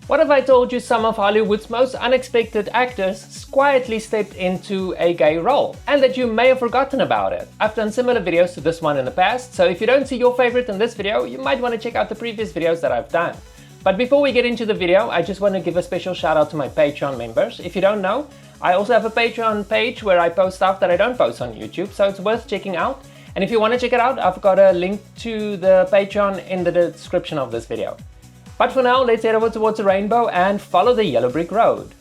What if I told you some of Hollywood's most unexpected actors quietly stepped into a gay role, and that you may have forgotten about it? I've done similar videos to this one in the past, so if you don't see your favorite in this video, you might want to check out the previous videos that I've done. But before we get into the video, I just want to give a special shout out to my Patreon members. If you don't know, I also have a Patreon page where I post stuff that I don't post on YouTube, so it's worth checking out. And if you want to check it out, I've got a link to the Patreon in the description of this video. But for now, let's head over towards the rainbow and follow the yellow brick road.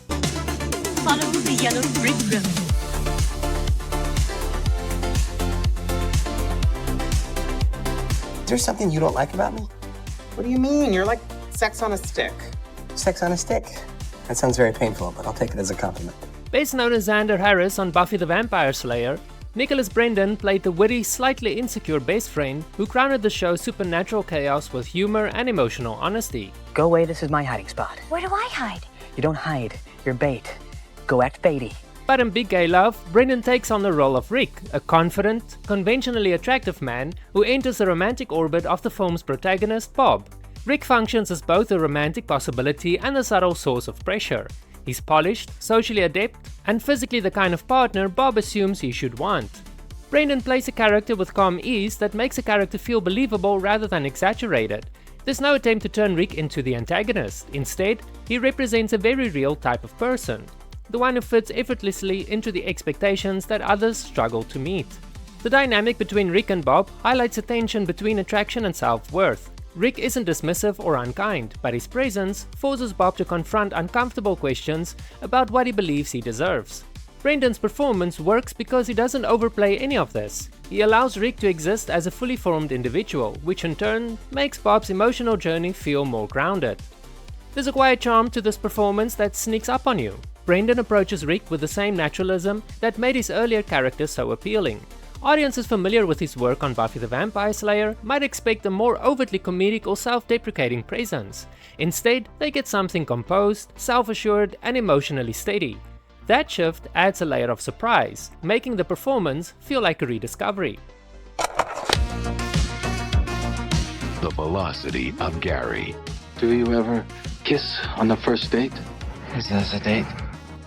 Follow the yellow brick road. Is there something you don't like about me? What do you mean? You're like sex on a stick. Sex on a stick? That sounds very painful, but I'll take it as a compliment. Best known as Xander Harris on Buffy the Vampire Slayer, Nicholas Brendon played the witty, slightly insecure best friend who crowned the show's supernatural chaos with humor and emotional honesty. Go away, this is my hiding spot. Where do I hide? You don't hide, you're bait. Go act baity. But in Big Gay Love, Brendon takes on the role of Rick, a confident, conventionally attractive man who enters the romantic orbit of the film's protagonist, Bob. Rick functions as both a romantic possibility and a subtle source of pressure. He's polished, socially adept, and physically the kind of partner Bob assumes he should want. Brendon plays a character with calm ease that makes a character feel believable rather than exaggerated. There's no attempt to turn Rick into the antagonist. Instead, he represents a very real type of person, the one who fits effortlessly into the expectations that others struggle to meet. The dynamic between Rick and Bob highlights a tension between attraction and self-worth. Rick isn't dismissive or unkind, but his presence forces Bob to confront uncomfortable questions about what he believes he deserves. Brendon's performance works because he doesn't overplay any of this. He allows Rick to exist as a fully formed individual, which in turn makes Bob's emotional journey feel more grounded. There's a quiet charm to this performance that sneaks up on you. Brendon approaches Rick with the same naturalism that made his earlier character so appealing. Audiences familiar with his work on Buffy the Vampire Slayer might expect a more overtly comedic or self-deprecating presence. Instead, they get something composed, self-assured, and emotionally steady. That shift adds a layer of surprise, making the performance feel like a rediscovery. The velocity of Gary. Do you ever kiss on the first date? Is this a date?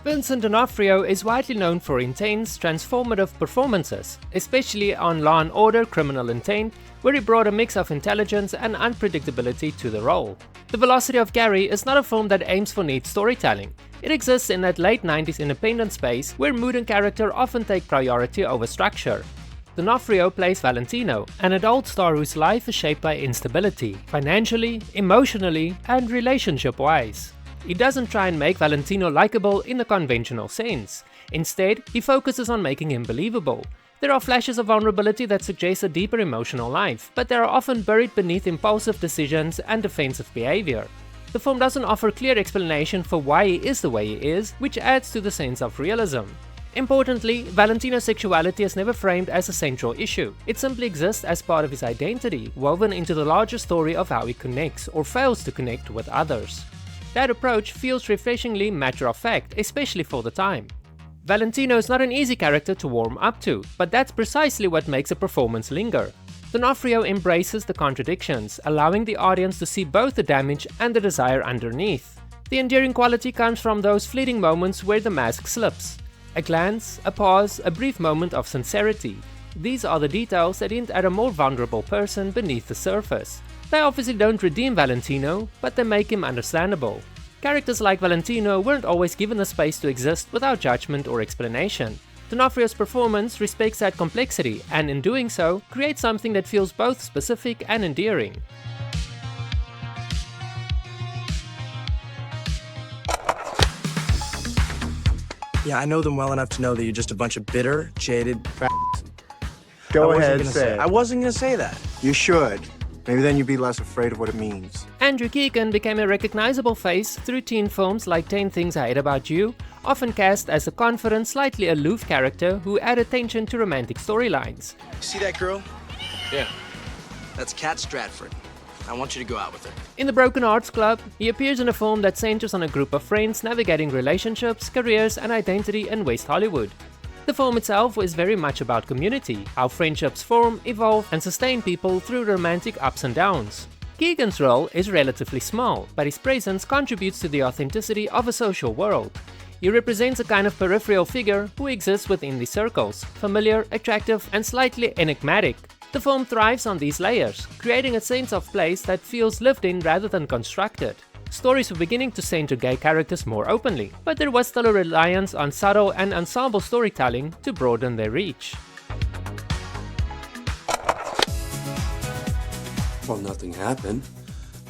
Vincent D'Onofrio is widely known for intense, transformative performances, especially on Law & Order: Criminal Intent, where he brought a mix of intelligence and unpredictability to the role. The Velocity of Gary is not a film that aims for neat storytelling. It exists in that late 90s independent space where mood and character often take priority over structure. D'Onofrio plays Valentino, an adult star whose life is shaped by instability, financially, emotionally, and relationship-wise. He doesn't try and make Valentino likable in the conventional sense. Instead, he focuses on making him believable. There are flashes of vulnerability that suggest a deeper emotional life, but they are often buried beneath impulsive decisions and defensive behavior. The film doesn't offer clear explanation for why he is the way he is, which adds to the sense of realism. Importantly, Valentino's sexuality is never framed as a central issue. It simply exists as part of his identity, woven into the larger story of how he connects or fails to connect with others. That approach feels refreshingly matter-of-fact, especially for the time. Valentino is not an easy character to warm up to, but that's precisely what makes a performance linger. D'Onofrio embraces the contradictions, allowing the audience to see both the damage and the desire underneath. The endearing quality comes from those fleeting moments where the mask slips. A glance, a pause, a brief moment of sincerity. These are the details that hint at a more vulnerable person beneath the surface. They obviously don't redeem Valentino, but they make him understandable. Characters like Valentino weren't always given the space to exist without judgment or explanation. D'Onofrio's performance respects that complexity, and in doing so, creates something that feels both specific and endearing. Yeah, I know them well enough to know that you're just a bunch of bitter, jaded Go ahead, say it. I wasn't gonna say that. You should. Maybe then you'd be less afraid of what it means. Andrew Keegan became a recognizable face through teen films like 10 Things I Hate About You, often cast as a confident, slightly aloof character who added tension to romantic storylines. See that girl? Yeah. That's Kat Stratford. I want you to go out with her. In The Broken Hearts Club, he appears in a film that centers on a group of friends navigating relationships, careers, and identity in West Hollywood. The film itself is very much about community, how friendships form, evolve, and sustain people through romantic ups and downs. Keegan's role is relatively small, but his presence contributes to the authenticity of a social world. He represents a kind of peripheral figure who exists within these circles, familiar, attractive, and slightly enigmatic. The film thrives on these layers, creating a sense of place that feels lived in rather than constructed. Stories were beginning to center gay characters more openly, but there was still a reliance on subtle and ensemble storytelling to broaden their reach. Well, nothing happened.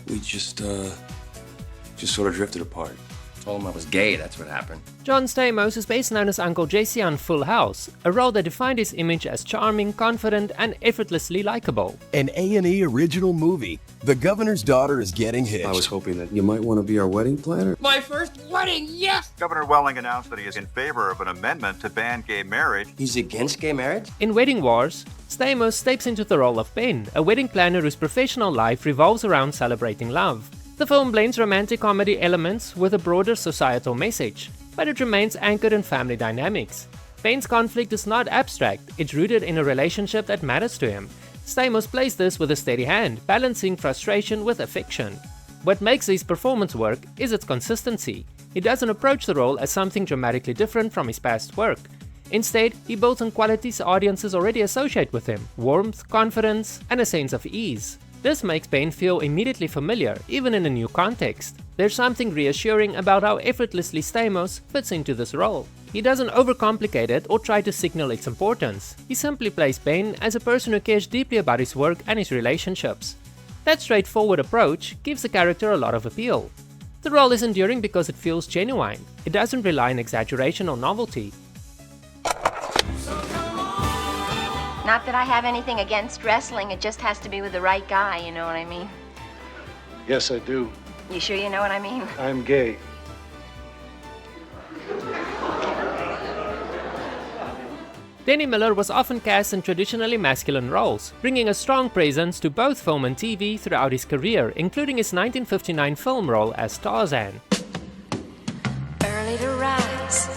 We just sort of drifted apart. Told him I was gay, that's what happened. John Stamos is best known as Uncle Jesse on Full House, a role that defined his image as charming, confident, and effortlessly likable. An A&E original movie. The Governor's Daughter is getting hitched. I was hoping that you might want to be our wedding planner. My first wedding, yes! Governor Welling announced that he is in favor of an amendment to ban gay marriage. He's against gay marriage? In Wedding Wars, Stamos steps into the role of Ben, a wedding planner whose professional life revolves around celebrating love. The film blends romantic comedy elements with a broader societal message, but it remains anchored in family dynamics. Ben's conflict is not abstract, it's rooted in a relationship that matters to him. Stamos plays this with a steady hand, balancing frustration with affection. What makes his performance work is its consistency. He doesn't approach the role as something dramatically different from his past work. Instead, he builds on qualities audiences already associate with him: warmth, confidence, and a sense of ease. This makes Ben feel immediately familiar, even in a new context. There's something reassuring about how effortlessly Stamos fits into this role. He doesn't overcomplicate it or try to signal its importance. He simply plays Ben as a person who cares deeply about his work and his relationships. That straightforward approach gives the character a lot of appeal. The role is enduring because it feels genuine. It doesn't rely on exaggeration or novelty. Not that I have anything against wrestling, it just has to be with the right guy, you know what I mean? Yes, I do. You sure you know what I mean? I'm gay. Denny Miller was often cast in traditionally masculine roles, bringing a strong presence to both film and TV throughout his career, including his 1959 film role as Tarzan. Early to rise,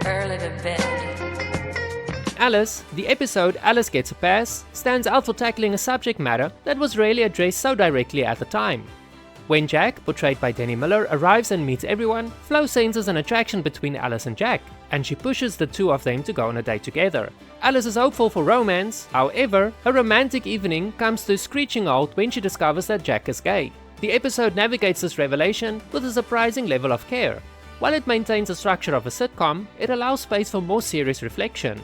early to bed. Alice, the episode Alice Gets a Pass, stands out for tackling a subject matter that was rarely addressed so directly at the time. When Jack, portrayed by Denny Miller, arrives and meets everyone, Flo senses an attraction between Alice and Jack, and she pushes the two of them to go on a date together. Alice is hopeful for romance, however, a romantic evening comes to a screeching halt when she discovers that Jack is gay. The episode navigates this revelation with a surprising level of care. While it maintains the structure of a sitcom, it allows space for more serious reflection.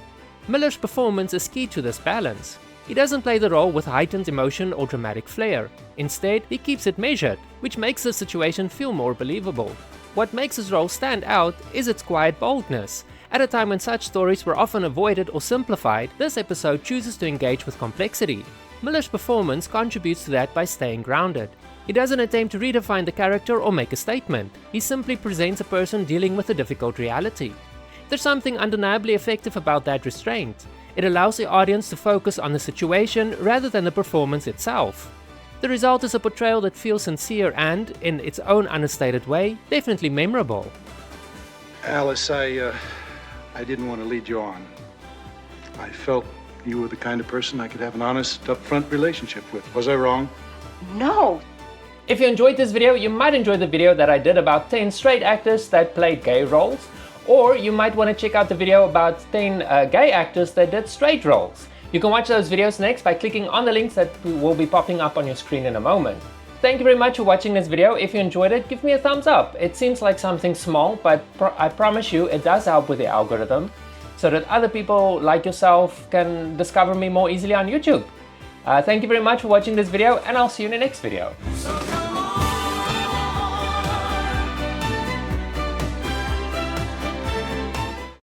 Miller's performance is key to this balance. He doesn't play the role with heightened emotion or dramatic flair. Instead, he keeps it measured, which makes the situation feel more believable. What makes his role stand out is its quiet boldness. At a time when such stories were often avoided or simplified, this episode chooses to engage with complexity. Miller's performance contributes to that by staying grounded. He doesn't attempt to redefine the character or make a statement. He simply presents a person dealing with a difficult reality. There's something undeniably effective about that restraint. It allows the audience to focus on the situation rather than the performance itself. The result is a portrayal that feels sincere and, in its own understated way, definitely memorable. Alice, I didn't want to lead you on. I felt you were the kind of person I could have an honest, upfront relationship with. Was I wrong? No. If you enjoyed this video, you might enjoy the video that I did about 10 straight actors that played gay roles. Or you might want to check out the video about 10 gay actors that did straight roles. You can watch those videos next by clicking on the links that will be popping up on your screen in a moment. Thank you very much for watching this video. If you enjoyed it, give me a thumbs up. It seems like something small, but I promise you it does help with the algorithm, so that other people like yourself can discover me more easily on YouTube. Thank you very much for watching this video, and I'll see you in the next video.